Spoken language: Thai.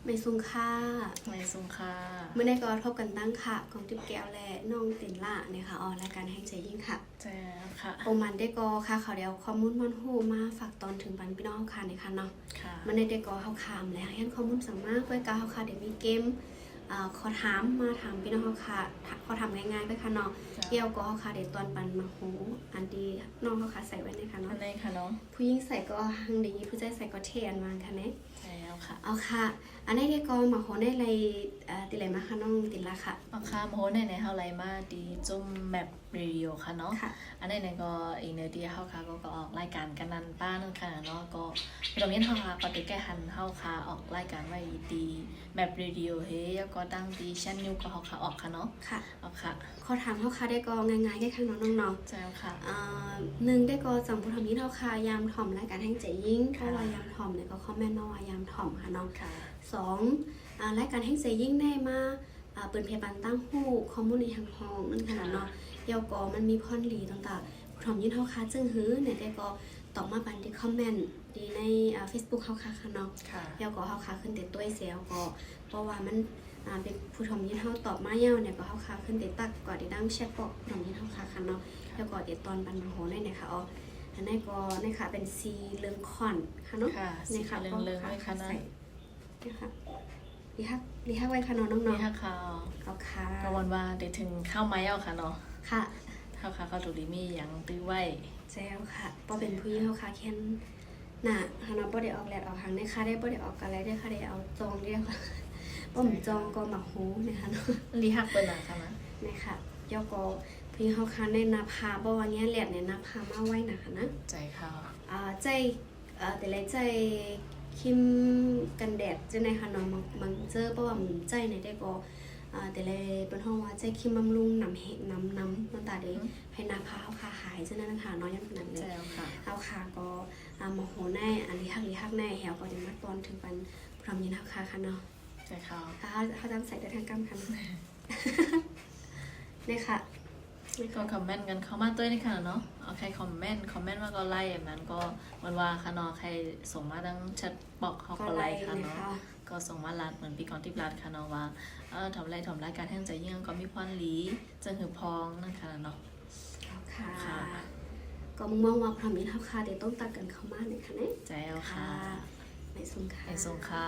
ไม่ซุงค่าไม่สุงค่ะเมื่อได้ก็ทบกันตั้งค่ะของจิ๊บแก้วและน้องเต็นล่าเนี่ยค่ะออนรายการแห่งใจยิ่งค่ะใช่ค่ะโอมันได้ก็ค่ะเขาเดียวข้อมูลมันโหมาฝากตอนถึงปันพี่น้องค่ะในค่ะเนาะค่ะมันได้ก็เขาคามแล้วให้ข้อมูลสั่งมากไว้ก็เขาค่ะเดี๋ยวมีเกมขอถามมาถามพี่น้องเขาค่ะขอทำง่ายๆไปค่ะเนาะเกี่ยวก็เขาค่ะเดี๋ยวตอนปันมาโหอันดีน้องเขาค่ะใส่ไว้ในค่ะเนาะอันไหนค่ะน้องผู้หญิงใส่ก็หังดีผู้ชายใส่ก็เทอันวางค่ะเนี่ยใช่แล้วค่ะเอาค่ะอันนี้ได้ก็มาโหได้อะไรติอะไรมาค่ะน้องติละค่ะเอาค่ะโมโหในเฮาไรมาดีจุ่มแมปรีวิวค่ะเนาะอันไหนก็อีกเนื้อดีเฮาค่ะก็ออกรายการกันนันป้านั่นค่ะเนาะก็ตรงนี้เฮาค่ะก็ติแก้หันเฮาค่ะออกรายการไว้ดีแมปรีวิวเฮ้ยก็ตั้งดีชั้นนิวก็เฮาค่ะออกค่ะเนาะค่ะออกค่ะขอถามเฮาค่ะได้ก็ง่ายๆแค่ข้างน้องๆใช่ค่ะหนึ่งได้ก็จังผู้ทำนี้เฮาค่ะยามถ่อมรายการแห่งใจยิ่งเพราะว่ายามถ่อมเนี่ยก็คอมเมนต์เนาะว่ายามถ่อมค่ะน้องสองรายการแห่งใจยิ่งได้มาเปิดเพจบันตั้งฮู้ข้อมูลในทางห้องนั่นขนาดเนาะเดี๋ยวก็มันมีพรหลีต่างๆผู้ทำยินเฮาค่ะจึงหื้อเนี่ยได้ก็ตอบมาปันที่คอมเมนต์ดีในFacebook เฮาค่ะค่ะเนาะเดี๋ยวก็เฮาค่ะขึ้นแต่ตัวเสียก็เพราะว่ามันเป็นผู้ทำยินเฮาตอบมาเยาวเนี่ยก็เฮาค่ะขึ้นแต่ตักก็ได้ดังแชทบอกผู้ทำยินเฮาค่ะค่ะเนาะแล้วก็เดี๋ยวตอนบันมาโหได้เนี่ยค่ะอ๋ออันนี้ก็นี่ค่ะเป็นซีเรื่องคอนค่ะเนาะนี่ค่ะเรื่องไว้ค่ะนะนี่ค่ะดีฮักไว้ค่ะน้องนี่ค่ะเอาค่ะกวันว่าเดี๋ยวถึงข้าวไม้เอาค่ะเนาะค่ะข้าวค่ะเขาถูกดีมีอย่างตื้อไว้แซวค่ะพอเป็นผู้หญิงเขาค่ะแค่น่ะฮานาบ่ได้ออกแลดออกหางในค่ะได้บ่ได้ออกอะไรได้ค่ะได้เอาจองเดียวค่ะบ่มจองก็หมักหูนะคะเนาะรีฮักเปิ้นน่ะค่ะนะนี่ค่ะยอกก็ผู้หญิงเขาค่ะในนาพาบ่ว่าเงี้ยแลดเนี่ยนาพามาไว้นะคะนะใจค่ะใจแต่ละใจครีมกันแดดจะในค่ะเนาะบางเจอเพราะว่ามันใจในได้ก็แต่เลยเป็นห้องว่าใจครีมบำรุงน้ำเห็ดน้ำตาเด็กให้นาพาเอาค่ะหายฉะนั้นนะคะน้อยยันขนาดเลยเอาค่ะก็โมโหแน่อันลีฮักแน่แหวก็จะมาตอนถึงปันพร้อมยินฮักค่ะค่ะเนาะใช่ค่ะเขาจำใส่แต่ทางกำค่ะนี่ค่ะก็คอมเมนต์กันเข้ามาด้วยนี่ค่ะเนาะเอาใครคอมเมนต์ว่าก็ไล่แบบนั้นก็มันว่าค่ะเนาะใครส่งมาทั้งแชทบอกเขาก็ไล่ค่ะเนาะก็ส่งมาลัดเหมือนปีก่อนที่ลัดค่ะเนาะว่าทำรายการแห่งใจยิ่งก็มีพรหลีจังหือพองนั่นค่ะเนาะค่ะก็มองว่าพร้อมยินฮักค่ะเดี๋ยวต้องตัดกันเข้ามาหน่อยค่ะเนี่ยใจเอาค่ะในสงค่ะในสงค่ะ